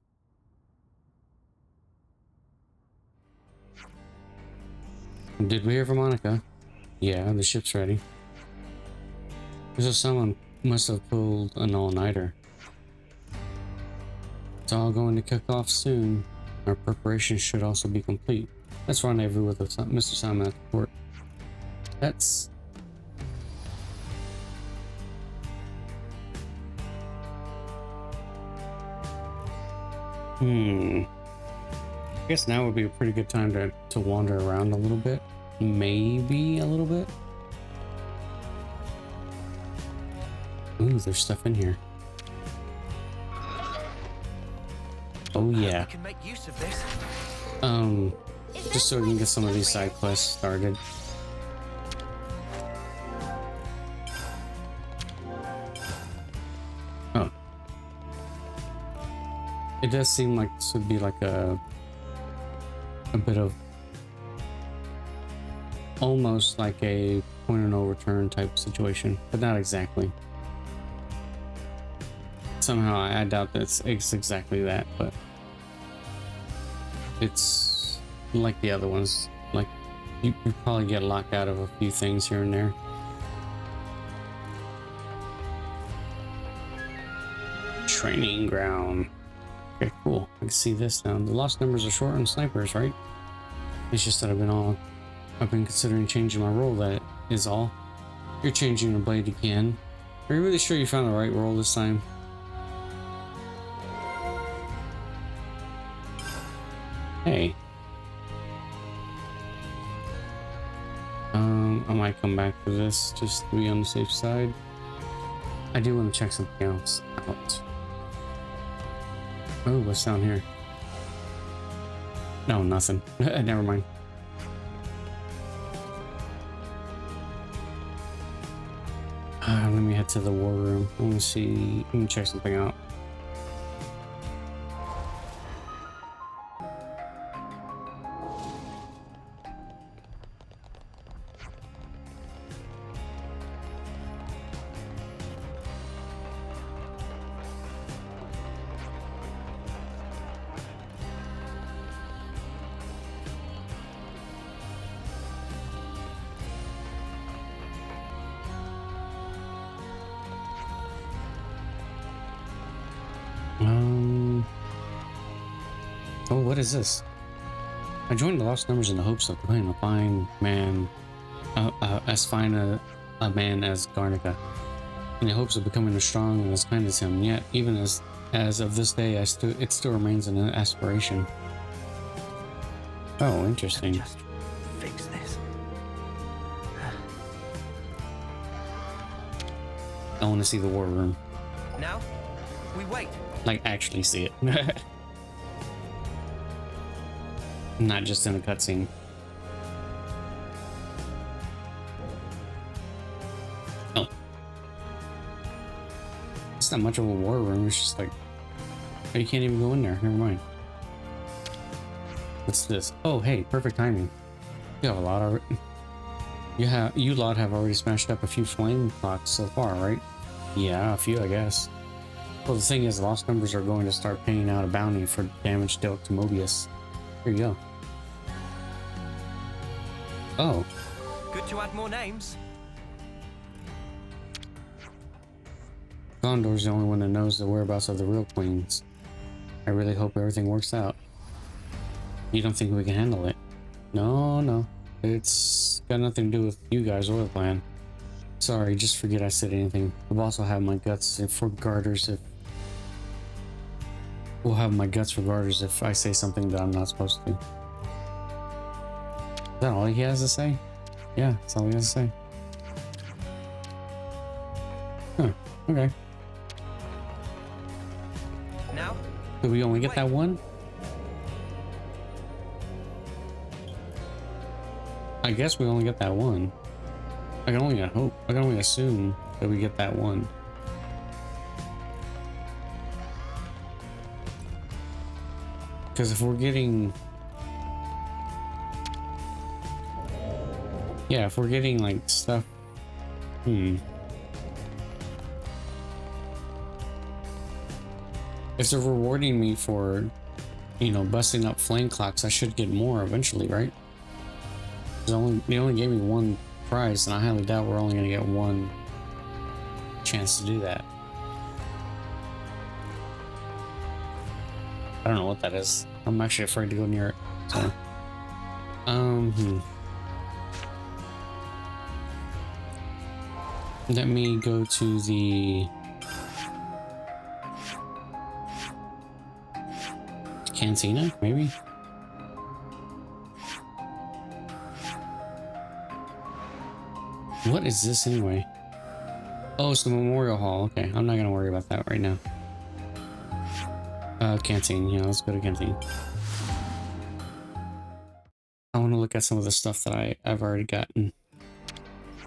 A: Did we hear from Monica? Yeah, the ship's ready. So someone must have pulled an all-nighter. It's all going to kick off soon. Our preparations should also be complete. Let's rendezvous with Mr. Simon at the port. That's... I guess now would be a pretty good time to wander around a little bit. Maybe a little bit. Ooh, there's stuff in here. Oh yeah.
K: We can make use of this.
A: Just so we can get some of these side quests started. Oh. It does seem like this would be like a bit of almost like a point of no return type situation, but not exactly. Somehow I doubt that it's exactly that, but it's like the other ones. Like you probably get locked out of a few things here and there. Training ground. Okay, cool. I can see this now. The lost numbers are short on snipers, right? It's just that I've been considering changing my role, that is all. You're changing your blade again. Are you really sure you found the right role this time? Hey. I might come back to this just to be on the safe side. I do want to check something else out. Oh, what's down here? No, nothing. Never mind. Let me head to the war room. Let me see. Let me check something out. Oh, what is this? I joined the Lost Numbers in the hopes of becoming a fine man, as fine a man as Garnica, in the hopes of becoming as strong and as kind as him. Yet, even as of this day, it still remains an aspiration. Oh, interesting.
K: Just fix this.
A: I want to see the war room.
G: Now, we wait.
A: Like, actually see it. Not just in a cutscene. Oh. It's not much of a war room, it's just like... Oh, you can't even go in there, never mind. What's this? Oh, hey, perfect timing. You have a lot of... You lot have already smashed up a few flame clocks so far, right? Yeah, a few, I guess. Well, the thing is, Lost Numbers are going to start paying out a bounty for damage dealt to Mobius. Here you go. Oh.
G: Good to add more names.
A: Gondor's the only one that knows the whereabouts of the real queens. I really hope everything works out. You don't think we can handle it? No, no. It's got nothing to do with you guys or the plan. Sorry, just forget I said anything. The boss will have my guts for garters if... We'll have my guts for garters if I say something that I'm not supposed to. Is that all he has to say? Yeah, that's all he has to say. Huh, okay.
G: Now?
A: Did we only get that one? I guess we only get that one. I can only hope. I can only assume that we get that one. Because if we're getting... Yeah, if we're getting like stuff... If they're rewarding me for, you know, busting up flame clocks, I should get more eventually, right? They only gave me one prize, and I highly doubt we're only going to get one chance to do that. I don't know what that is. I'm actually afraid to go near it. So, let me go to the Cantina, maybe? What is this anyway? Oh, it's the Memorial Hall. Okay, I'm not gonna worry about that right now. Canteen. Yeah, let's go to Canteen. I want to look at some of the stuff that I've already gotten.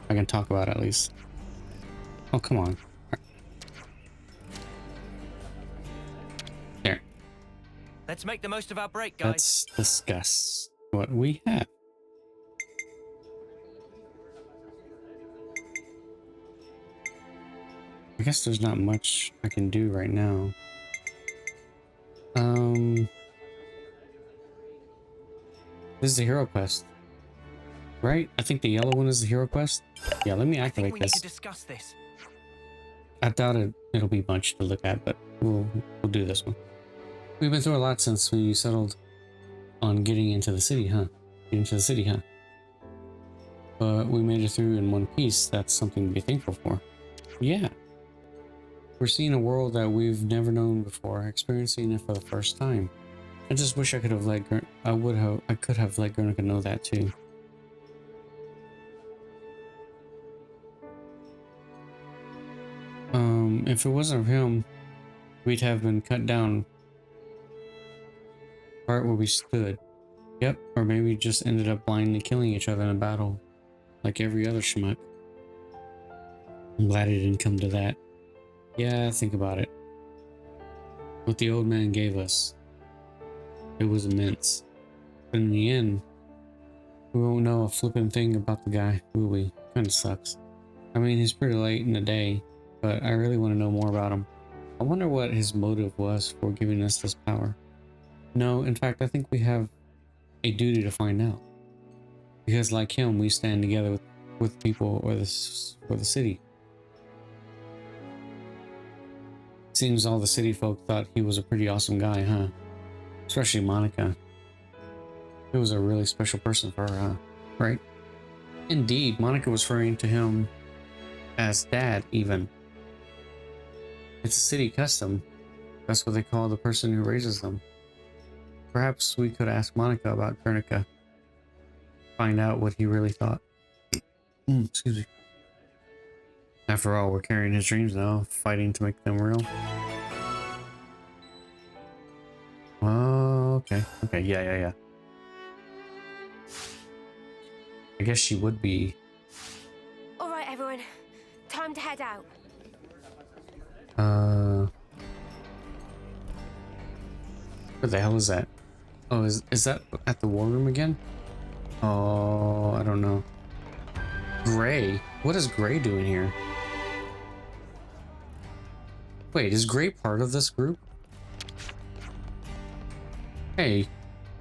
A: I can talk about at least. Oh, come on. There.
G: Let's make the most of our break, guys.
A: Let's discuss what we have. I guess there's not much I can do right now. This is the hero quest, right? I think the yellow one is the hero quest. Yeah, let me activate
G: we
A: this.
G: Need to discuss this.
A: I doubt it'll be much to look at, but we'll do this one. We've been through a lot since we settled on getting into the city, huh? But we made it through in one piece. That's something to be thankful for. Yeah. We're seeing a world that we've never known before, experiencing it for the first time. I just wish I could have let I could have let Guernica know that too. If it wasn't for him, we'd have been cut down right where we stood. Yep, or maybe just ended up blindly killing each other in a battle, like every other schmuck. I'm glad it didn't come to that. Yeah, think about it. What the old man gave us, it was immense. But in the end, we won't know a flippin' thing about the guy, will we? Kinda sucks. I mean, he's pretty late in the day, but I really want to know more about him. I wonder what his motive was for giving us this power. No, in fact, I think we have a duty to find out. Because like him, we stand together with people or the city. Seems all the city folk thought he was a pretty awesome guy, huh? Especially Monica. He was a really special person for her, huh? Right? Indeed, Monica was referring to him as dad, even. It's a city custom. That's what they call the person who raises them. Perhaps we could ask Monica about Guernica. Find out what he really thought. Excuse me. After all, we're carrying his dreams now, fighting to make them real. Oh, okay. Okay, yeah. I guess she would be.
C: All right, everyone. Time to head out.
A: What the hell is that? Oh, is that at the war room again? Oh, I don't know. Gray? What is Gray doing here? Wait, is Gray part of this group? Hey,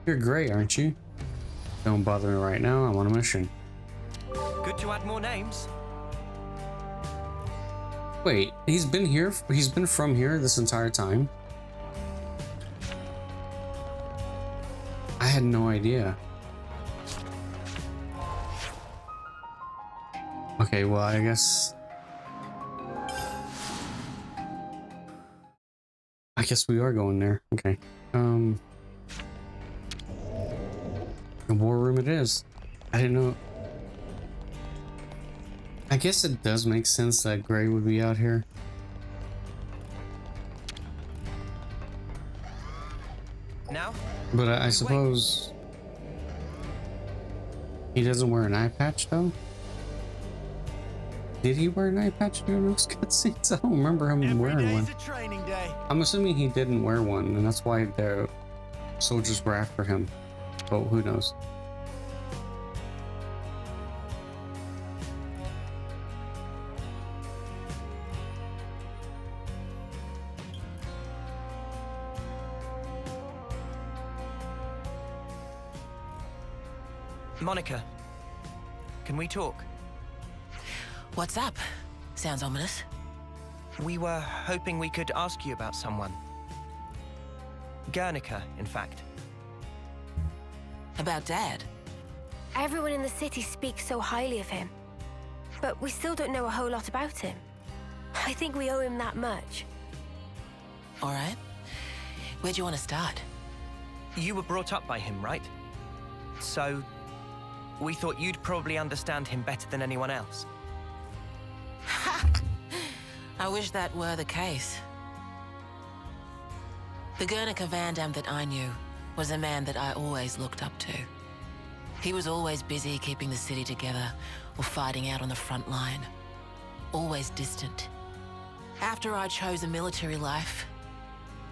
A: you're Gray, aren't you? Don't bother me right now, I'm on a mission.
G: Good to add more names.
A: Wait, he's been here? He's been from here this entire time? I had no idea. Okay, well, I guess we are going there. Okay. The war room it is. I didn't know. I guess it does make sense that Gray would be out here.
G: Now?
A: But I suppose he doesn't wear an eye patch though? Did he wear an eye patch during those cutscenes? I don't remember him wearing one.
E: A training day.
A: I'm assuming he didn't wear one, and that's why the soldiers were after him. But who knows?
G: Monica, can we talk?
F: What's up? Sounds ominous.
G: We were hoping we could ask you about someone. Guernica, in fact.
F: About Dad?
C: Everyone in the city speaks so highly of him. But we still don't know a whole lot about him. I think we owe him that much.
F: All right. Where'd you want to start?
G: You were brought up by him, right? So, we thought you'd probably understand him better than anyone else.
F: I wish that were the case. The Guernica Vandham that I knew was a man that I always looked up to. He was always busy keeping the city together or fighting out on the front line. Always distant. After I chose a military life,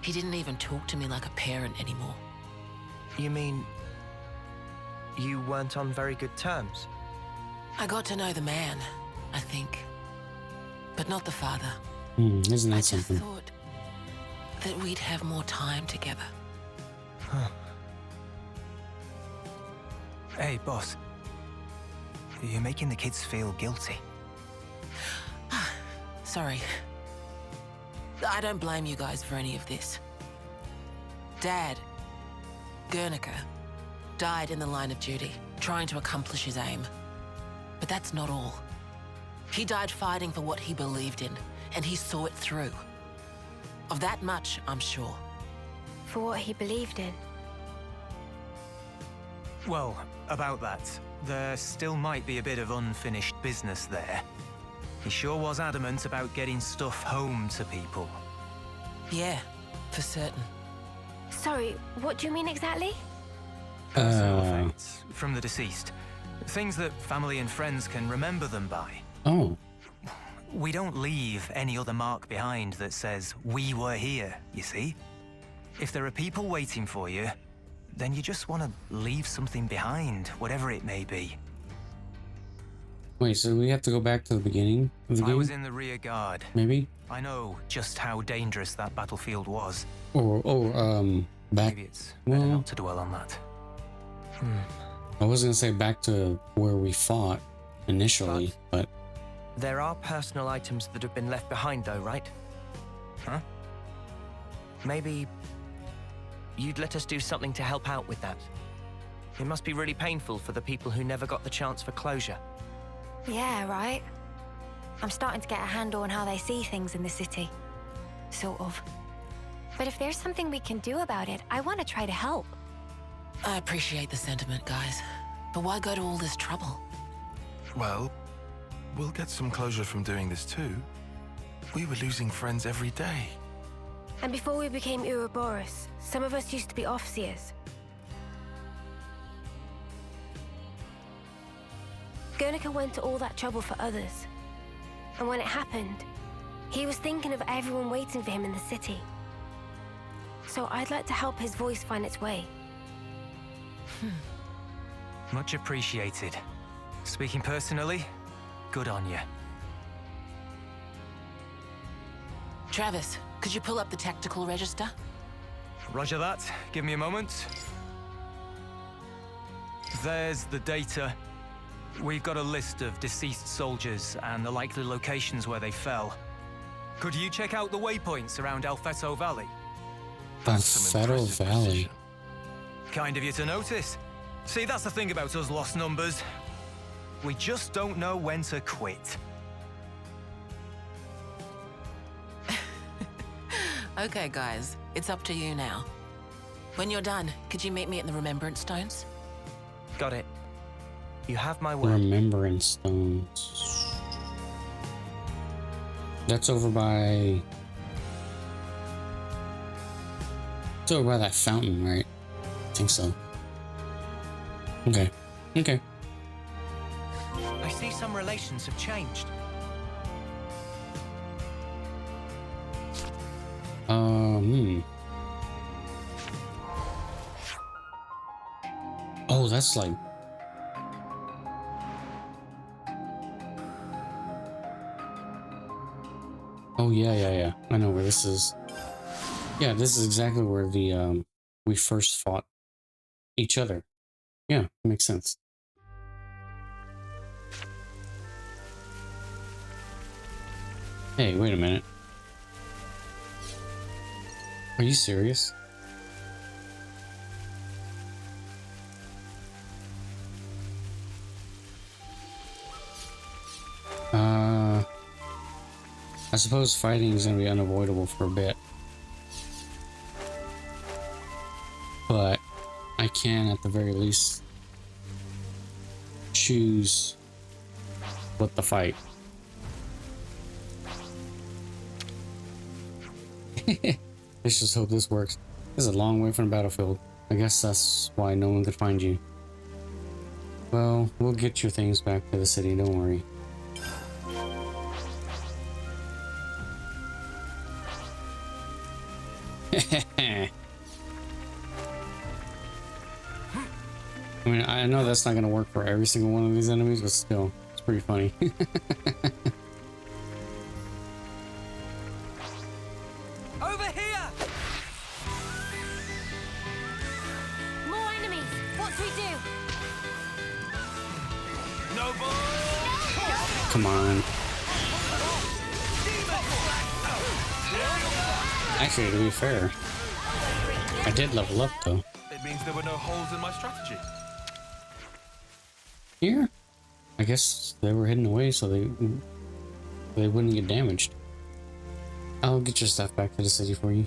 F: he didn't even talk to me like a parent anymore.
G: You mean you weren't on very good terms?
F: I got to know the man, I think. But not the father.
A: Isn't that
F: I just
A: something?
F: thought that we'd have more time together.
B: Huh. Hey, boss. You're making the kids feel guilty.
F: Sorry. I don't blame you guys for any of this. Dad, Guernica, died in the line of duty, trying to accomplish his aim. But that's not all. He died fighting for what he believed in, and he saw it through. Of that much, I'm sure.
C: For what he believed in.
B: Well, about that, there still might be a bit of unfinished business there. He sure was adamant about getting stuff home to people.
F: Yeah, for certain.
C: Sorry, what do you mean exactly?
B: Personal effects from the deceased. Things that family and friends can remember them by.
A: Oh.
B: We don't leave any other mark behind that says, we were here, you see? If there are people waiting for you, then you just want to leave something behind, whatever it may be.
A: Wait, so we have to go back to the beginning of the game?
B: I was in the rear guard.
A: Maybe?
B: I know just how dangerous that battlefield was.
A: Back...
B: Maybe it's better not to dwell on that.
A: I was gonna say back to where we fought initially, but...
G: There are personal items that have been left behind though, right?
B: Huh?
G: Maybe you'd let us do something to help out with that. It must be really painful for the people who never got the chance for closure.
C: Yeah, right. I'm starting to get a handle on how they see things in the city. Sort of. But if there's something we can do about it, I want to try to help.
F: I appreciate the sentiment, guys. But why go to all this trouble?
L: Well, we'll get some closure from doing this too. We were losing friends every day.
C: And before we became Ouroboros, some of us used to be Offseers. Guernica went to all that trouble for others. And when it happened, he was thinking of everyone waiting for him in the city. So I'd like to help his voice find its way.
B: Much appreciated. Speaking personally, good on you.
F: Travis, could you pull up the tactical register?
B: Roger that. Give me a moment. There's the data. We've got a list of deceased soldiers and the likely locations where they fell. Could you check out the waypoints around Alfeto Valley?
A: Alfeto Valley.
B: Kind of you to notice. See, that's the thing about us lost numbers. We just don't know when to quit.
F: Okay, guys, it's up to you now. When you're done, could you meet me at the Remembrance Stones?
G: Got it. You have my word.
A: Remembrance Stones. That's over by... It's over by that fountain, right? I think so. Okay. Okay.
G: I see some relations have changed.
A: Oh, that's like... Oh, yeah. I know where this is. Yeah, this is exactly where the, we first fought each other. Yeah, makes sense. Hey, wait a minute. Are you serious? I suppose fighting is going to be unavoidable for a bit. But I can, at the very least, choose what to fight. Let's just hope this works. This is a long way from the battlefield. I guess that's why no one could find you. Well, we'll get your things back to the city, don't worry. I mean, I know that's not going to work for every single one of these enemies, but still, it's pretty funny.
B: Over here!
C: More enemies! What do we do?
B: No boy!
A: Come on. Actually, to be fair, I did level up though.
L: It means there were no holes in my strategy.
A: Here? I guess they were hidden away so they wouldn't get damaged. I'll get your stuff back to the city for you.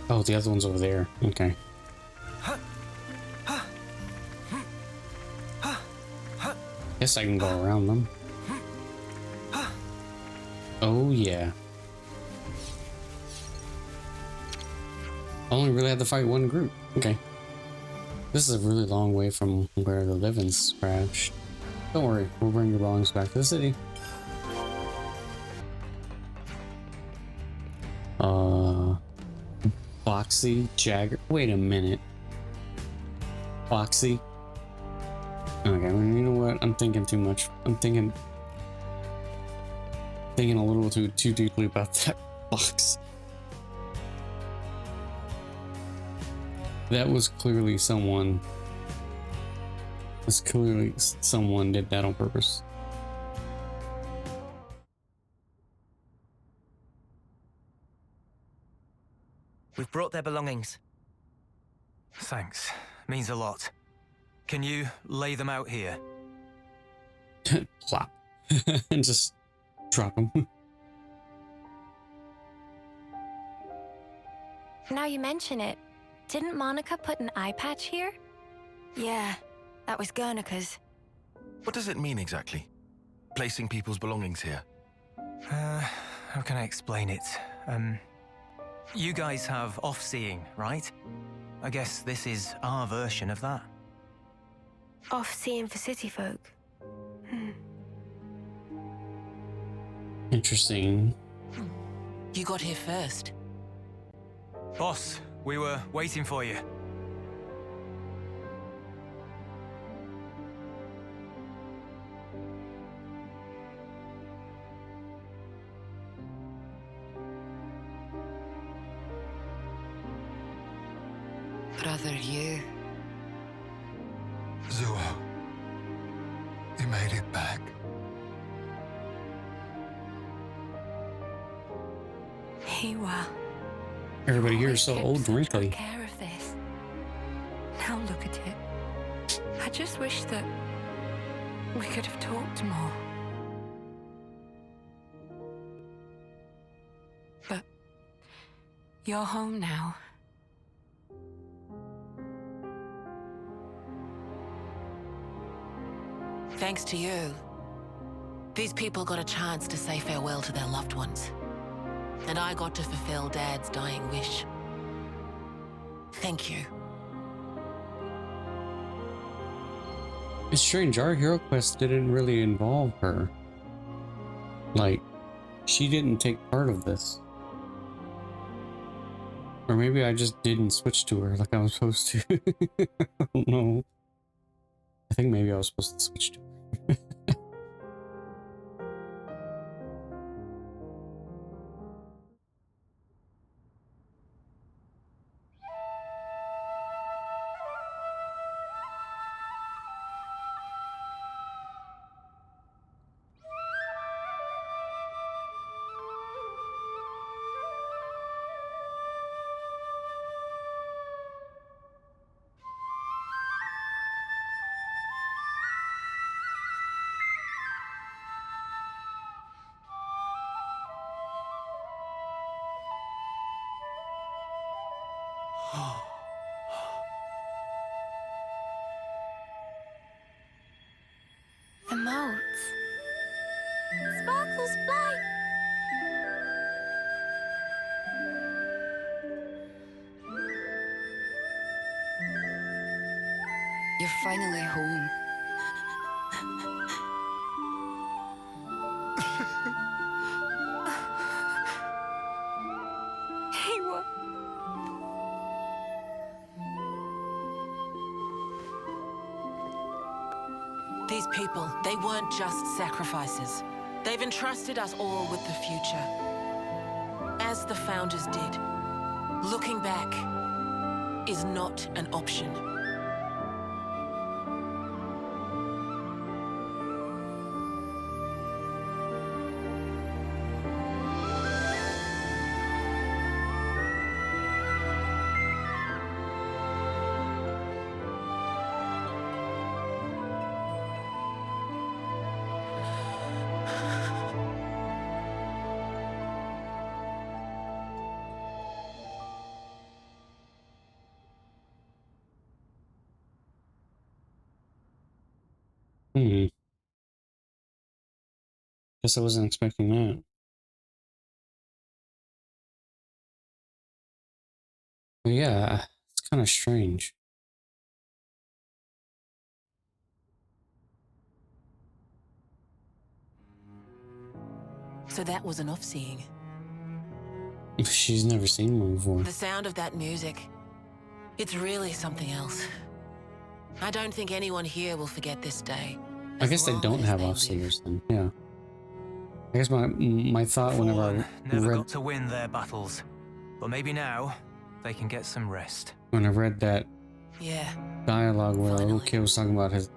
A: Oh, the other one's over there. Okay. Guess I can go around them. I only really had to fight one group. Okay. This is a really long way from where the living's crashed. Don't worry, we'll bring your belongings back to the city. Foxy, Jagger. Wait a minute. Foxy. Okay, well, you know what? I'm thinking too much. I'm thinking a little too deeply about that box. That was clearly someone. Someone did that on purpose.
B: We've brought their belongings. Thanks. Means a lot. Can you lay them out here?
A: Plop. And just drop them.
M: Now you mention it, didn't Monica put an eye patch here?
C: Yeah, that was Guernica's.
L: What does it mean exactly? Placing people's belongings here?
B: How can I explain it? You guys have off-seeing, right? I guess this is our version of that.
C: Off-seeing for city folk.
A: Interesting.
F: You got here first.
B: Boss, we were waiting for you.
C: Brother, you.
N: Zua, you made it back.
J: Hewa.
A: Everybody here is so old and wrinkly.
J: Took care of this. Now look at it. I just wish that we could have talked more. But you're home now.
F: Thanks to you, these people got a chance to say farewell to their loved ones. And I got to fulfill Dad's dying wish. Thank you.
A: It's strange, our hero quest didn't really involve her. Like, she didn't take part of this. Or maybe I just didn't switch to her like I was supposed to. I don't know. I think maybe I was supposed to switch to her.
C: The motes. Sparkle's flight. You're finally home.
J: Hewa.
F: These people, they weren't just sacrifices. They've entrusted us all with the future. As the Founders did. Looking back is not an option.
A: Guess I wasn't expecting that. But yeah, it's kind of strange.
F: So that was enough seeing.
A: She's never seen one before.
F: The sound of that music, it's really something else. I don't think anyone here will forget this day.
A: I guess they don't have off-seers then, yeah. I guess my thought whenever I
B: never
A: read...
B: got to win their battles. But maybe now, they can get some rest.
A: When I read that dialogue where a little kid was talking about his...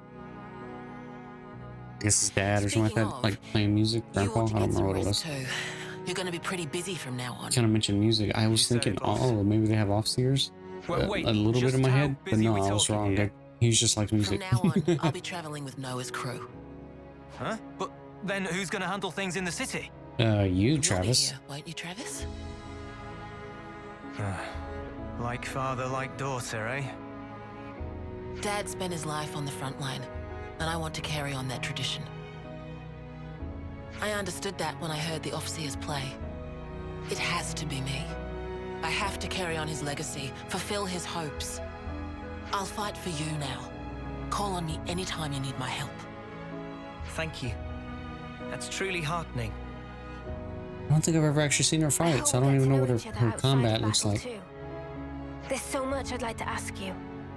A: I guess his dad or something like that, like playing music, grandpa, I don't remember what it was.
F: You're going to be pretty busy from now on.
A: Kind of mentioned music. I was thinking, oh, maybe they have off-seers?
B: Wait,
A: a little bit in my head, but no, I was wrong. He's just like music.
F: From now on, I'll be traveling with Noah's crew.
B: Huh? But then who's going to handle things in the city?
A: You, Travis.
F: Here, won't you, Travis?
B: Like father, like daughter, eh?
F: Dad spent his life on the front line, and I want to carry on that tradition. I understood that when I heard the Offseers play. It has to be me. I have to carry on his legacy, fulfill his hopes. I'll fight for you now. Call on me anytime you need my help.
G: Thank you. That's truly heartening.
A: I don't think I've ever actually seen her fight, so I don't even know what her combat looks like.
C: Too. There's so much I'd like to ask you.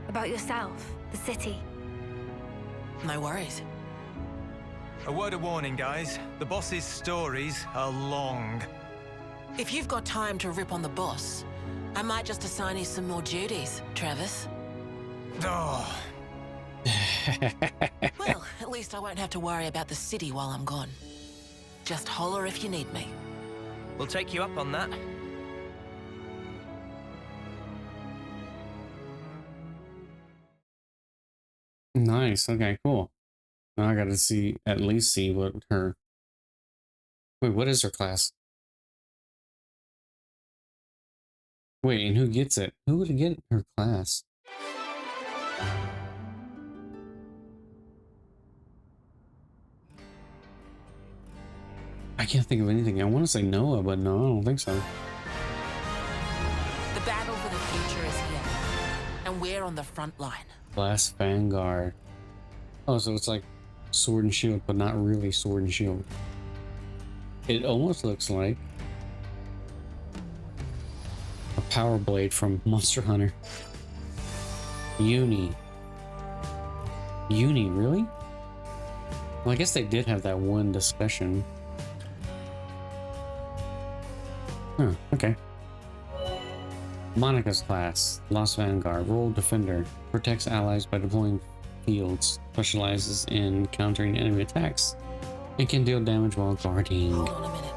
C: About yourself, the city.
F: No worries.
B: A word of warning, guys. The boss's stories are long.
F: If you've got time to rip on the boss, I might just assign you some more duties, Travis.
B: Oh.
F: Well, at least I won't have to worry about the city while I'm gone. Just holler if you need me.
G: We'll take you up on that.
A: Nice. Okay, cool. Now I gotta at least see what her... Wait, what is her class? Wait, and who gets it? Who would get her class? I can't think of anything. I want to say Noah, but no, I don't think so.
F: The battle for the future is here, and we're on the front line.
A: Glass Vanguard. Oh, so it's like Sword and Shield, but not really Sword and Shield. It almost looks like a Power Blade from Monster Hunter. Uni, really? Well, I guess they did have that one discussion. Huh, okay. Monica's class, Lost Vanguard, role defender, protects allies by deploying fields, specializes in countering enemy attacks, and can deal damage while guarding.
F: Hold on a minute.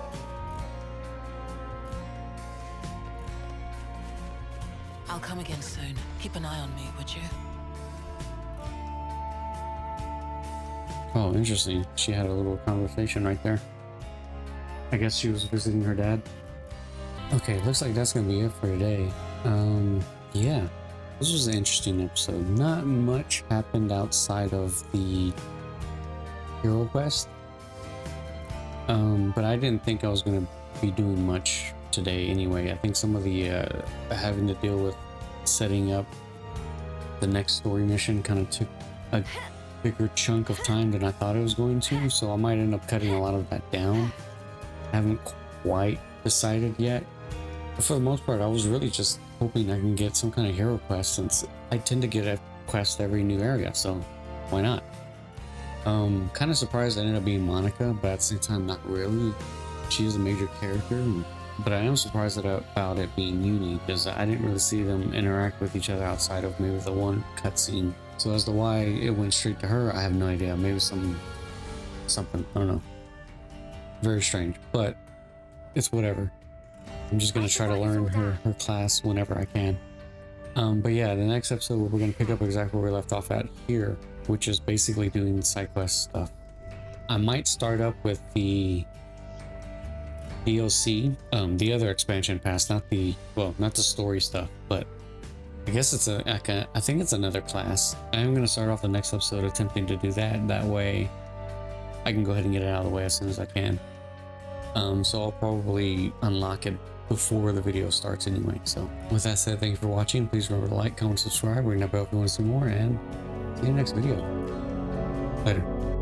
F: I'll come again soon. Keep an eye on me, would you?
A: Oh, interesting. She had a little conversation right there. I guess she was visiting her dad. Okay, looks like that's gonna be it for today. Yeah, this was an interesting episode. Not much happened outside of the hero quest. But I didn't think I was gonna be doing much today anyway. I think some of the having to deal with setting up the next story mission kind of took a bigger chunk of time than I thought it was going to, so I might end up cutting a lot of that down. I haven't quite decided yet. But for the most part, I was really just hoping I can get some kind of hero quest, since I tend to get a quest every new area, so why not? Kind of surprised I ended up being Monica, but at the same time, not really. She is a major character, but I am surprised about it being Uni, because I didn't really see them interact with each other outside of maybe the one cutscene. So as to why it went straight to her, I have no idea. Maybe something, I don't know. Very strange, but it's whatever. I'm just gonna try to learn her class whenever I can. But yeah, the next episode we're gonna pick up exactly where we left off at here, which is basically doing side quest stuff. I might start up with the DLC, the other expansion pass, not the story stuff, but I guess it's I think it's another class. I am gonna start off the next episode attempting to do that. That way, I can go ahead and get it out of the way as soon as I can. So I'll probably unlock it before the video starts anyway. So with that said, thank you for watching. Please remember to like, comment, subscribe, ring that bell if you want to see more, and see you in the next video. Later.